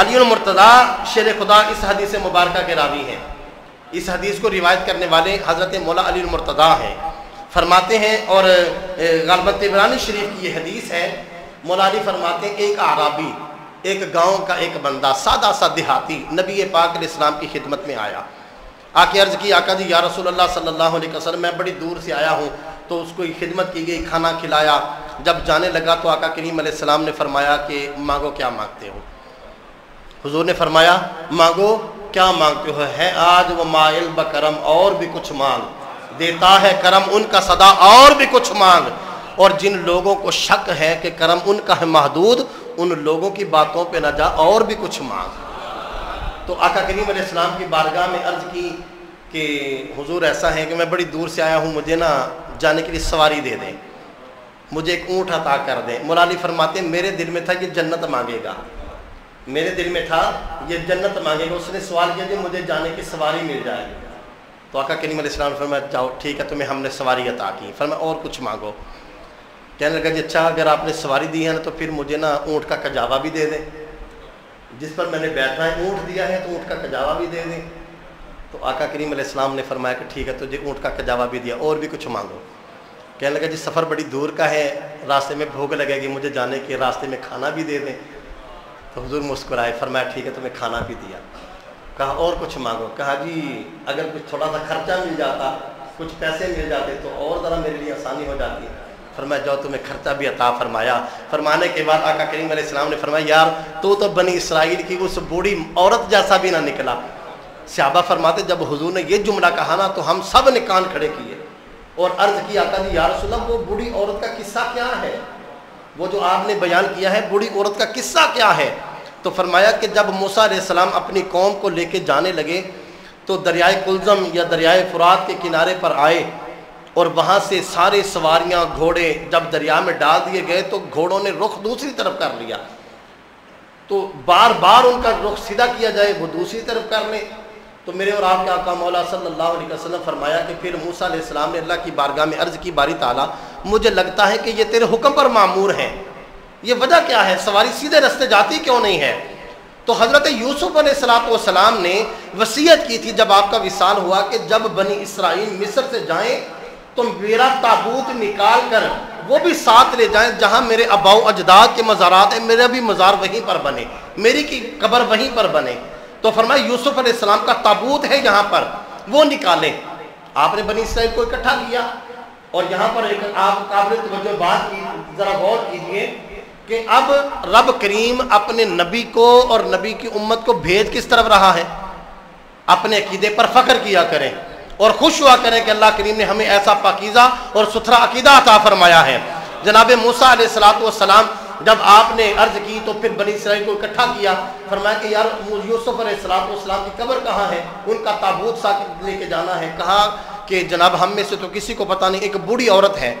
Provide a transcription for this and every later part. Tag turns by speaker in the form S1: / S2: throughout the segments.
S1: علی المرتضیٰ شیر خدا اس حدیث مبارکہ کے راوی ہیں. اس حدیث کو روایت کرنے والے حضرت مولا علی المرتضیٰ ہیں. فرماتے ہیں اور غالباً طبرانی شریف کی یہ حدیث ہے. مولا علی فرماتے ہیں ایک اعرابی، ایک گاؤں کا ایک بندہ سادہ سا دیہاتی نبی پاک علیہ السلام کی خدمت میں آیا. آ کے عرض کی آقا جی یا رسول اللہ صلی اللہ علیہ وسلم میں بڑی دور سے آیا ہوں. تو اس کو خدمت کی گئی، کھانا کھلایا. جب جانے لگا تو آقا کریم علیہ السلام نے فرمایا کہ مانگو کیا مانگتے ہو. حضور نے فرمایا مانگو کیا مانگتے ہو. ہے آج وہ مائل بکرم، اور بھی کچھ مانگ. دیتا ہے کرم ان کا صدا، اور بھی کچھ مانگ. اور جن لوگوں کو شک ہے کہ کرم ان کا ہے محدود، ان لوگوں کی باتوں پہ نہ جا، اور بھی کچھ مانگ. تو آقا کریم علیہ السلام کی بارگاہ میں عرض کی کہ حضور ایسا ہے کہ میں بڑی دور سے آیا ہوں، مجھے نا جانے کے لیے سواری دے دیں، مجھے ایک اونٹ عطا کر دیں. مولا علی فرماتے ہیں میرے دل میں تھا کہ جنت مانگے گا، میرے دل میں تھا یہ جنت مانگے گا. اس نے سوال کیا کہ مجھے جانے کی سواری مل جائے گی. تو آقا کریم علیہ السلام نے فرمایا جاؤ ٹھیک ہے، تمہیں ہم نے سواری عطا کی. فرمایا اور کچھ مانگو. کہنے لگا جی اچھا اگر آپ نے سواری دی ہے نا تو پھر مجھے نا اونٹ کا کجاوا بھی دے دیں، جس پر میں نے بیٹھنا ہے اونٹ دیا ہے تو اونٹ کا کجاوا بھی دے دیں. تو آقا کریم علیہ السلام نے فرمایا کہ ٹھیک ہے تجھے اونٹ کا کجاوا بھی دیا، اور بھی کچھ مانگو. کہنے لگا جی سفر بڑی دور کا ہے، راستے میں بھوک لگے گی، مجھے جانے کے راستے میں کھانا بھی دے دیں. تو حضور مسکرائے، فرمایا ٹھیک ہے تمہیں کھانا بھی دیا. کہا اور کچھ مانگو. کہا جی اگر کچھ تھوڑا سا خرچہ مل جاتا، کچھ پیسے مل جاتے تو اور ذرا میرے لیے آسانی ہو جاتی. فرمایا جاؤ تمہیں خرچہ بھی عطا فرمایا. فرمانے کے بعد آقا کریم علیہ السلام نے فرمایا یار تو بنی اسرائیل کی اس بوڑھی عورت جیسا بھی نہ نکلا. صحابہ فرماتے جب حضور نے یہ جملہ کہا نا تو ہم سب نے کان کھڑے کیے اور عرض کی آقا جی یا رسول اللہ وہ بوڑھی عورت کا قصہ کیا ہے، وہ جو آپ نے بیان کیا ہے بوڑھی عورت کا قصہ کیا ہے. تو فرمایا کہ جب موسیٰ علیہ السلام اپنی قوم کو لے کے جانے لگے تو دریائے کلزم یا دریائے فرات کے کنارے پر آئے اور وہاں سے سارے سواریاں گھوڑے جب دریا میں ڈال دیے گئے تو گھوڑوں نے رخ دوسری طرف کر لیا. تو بار بار ان کا رخ سیدھا کیا جائے وہ دوسری طرف کر لیں. تو میرے اور آپ کے آقا مولا صلی اللہ علیہ وسلم فرمایا کہ پھر موسیٰ علیہ السلام نے اللہ کی بارگاہ میں عرض کی باری تعالیٰ مجھے لگتا ہے کہ یہ تیرے حکم پر معمور ہیں، یہ وجہ کیا ہے، سواری سیدھے رستے جاتی کیوں نہیں ہے. تو حضرت یوسف علیہ السلام نے وصیت کی تھی جب آپ کا وصال ہوا کہ جب بنی اسرائیل مصر سے جائیں تو میرا تابوت نکال کر وہ بھی ساتھ لے جائیں، جہاں میرے آباء و اجداد کے مزارات ہیں میرا بھی مزار وہیں پر بنے، میری کی قبر وہیں پر بنے. تو فرمایا یوسف علیہ السلام کا تابوت ہے یہاں پر، وہ نکالیں. آپ نے بنی اسرائیل کو اکٹھا کیا اور یہاں پر ایک آپ قابل توجہ بات کی، ذرا غور کیجئے کہ اب رب کریم اپنے نبی کو اور نبی کی امت کو بھیج کس طرف رہا ہے. اپنے عقیدے پر فخر کیا کریں اور خوش ہوا کریں کہ اللہ کریم نے ہمیں ایسا پاکیزہ اور ستھرا عقیدہ عطا فرمایا ہے. جناب موسیٰ علیہ السلام جب آپ نے عرض کی تو پھر بنی اسرائیل کو اکٹھا کیا. فرمایا کہ یار یوسف علیہ السلام کی قبر کہاں ہے، ان کا تابوت ساتھ لے کے جانا ہے. کہا کہ جناب ہم میں سے تو کسی کو پتہ نہیں، ایک بوڑھی عورت ہے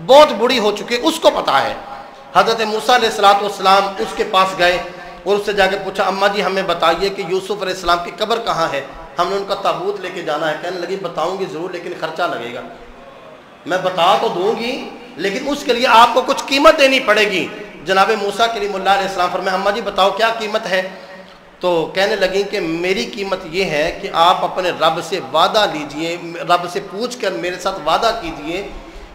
S1: بہت بوڑھی ہو چکی اس کو پتہ ہے. حضرت موسیٰ علیہ السلام اس کے پاس گئے اور اس سے جا کے پوچھا اماں جی ہمیں بتائیے کہ یوسف علیہ السلام کی قبر کہاں ہے، ہم نے ان کا تابوت لے کے جانا ہے. کہنے لگی بتاؤں گی ضرور لیکن خرچہ لگے گا. میں بتا تو دوں گی لیکن اس کے لیے آپ کو کچھ قیمت دینی پڑے گی. جناب موسیٰ کلیم اللہ علیہ السلام فرمایا اماں جی بتاؤ کیا قیمت ہے. تو کہنے لگیں کہ میری قیمت یہ ہے کہ آپ اپنے رب سے وعدہ لیجئے، رب سے پوچھ کر میرے ساتھ وعدہ کیجئے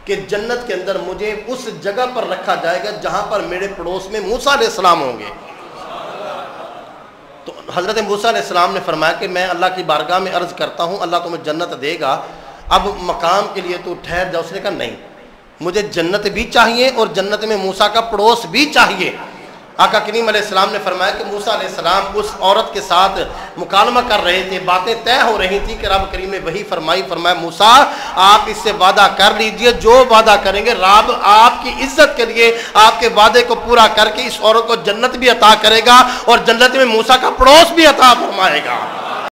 S1: کہ جنت کے اندر مجھے اس جگہ پر رکھا جائے گا جہاں پر میرے پڑوس میں موسیٰ علیہ السلام ہوں گے. تو حضرت موسیٰ علیہ السلام نے فرمایا کہ میں اللہ کی بارگاہ میں عرض کرتا ہوں اللہ تمہیں جنت دے گا، اب مقام کے لیے تو ٹھہر جا. اس نے کہا نہیں مجھے جنت بھی چاہیے اور جنت میں موسیٰ کا پڑوس بھی چاہیے. آقا کریم علیہ السلام نے فرمایا کہ موسیٰ علیہ السلام اس عورت کے ساتھ مکالمہ کر رہے تھے، باتیں طے ہو رہی تھی کہ رب کریم نے وہی فرمایا موسیٰ آپ اس سے وعدہ کر لیجئے، جو وعدہ کریں گے رب آپ کی عزت کے لیے آپ کے وعدے کو پورا کر کے اس عورت کو جنت بھی عطا کرے گا اور جنت میں موسیٰ کا پڑوس بھی عطا فرمائے گا.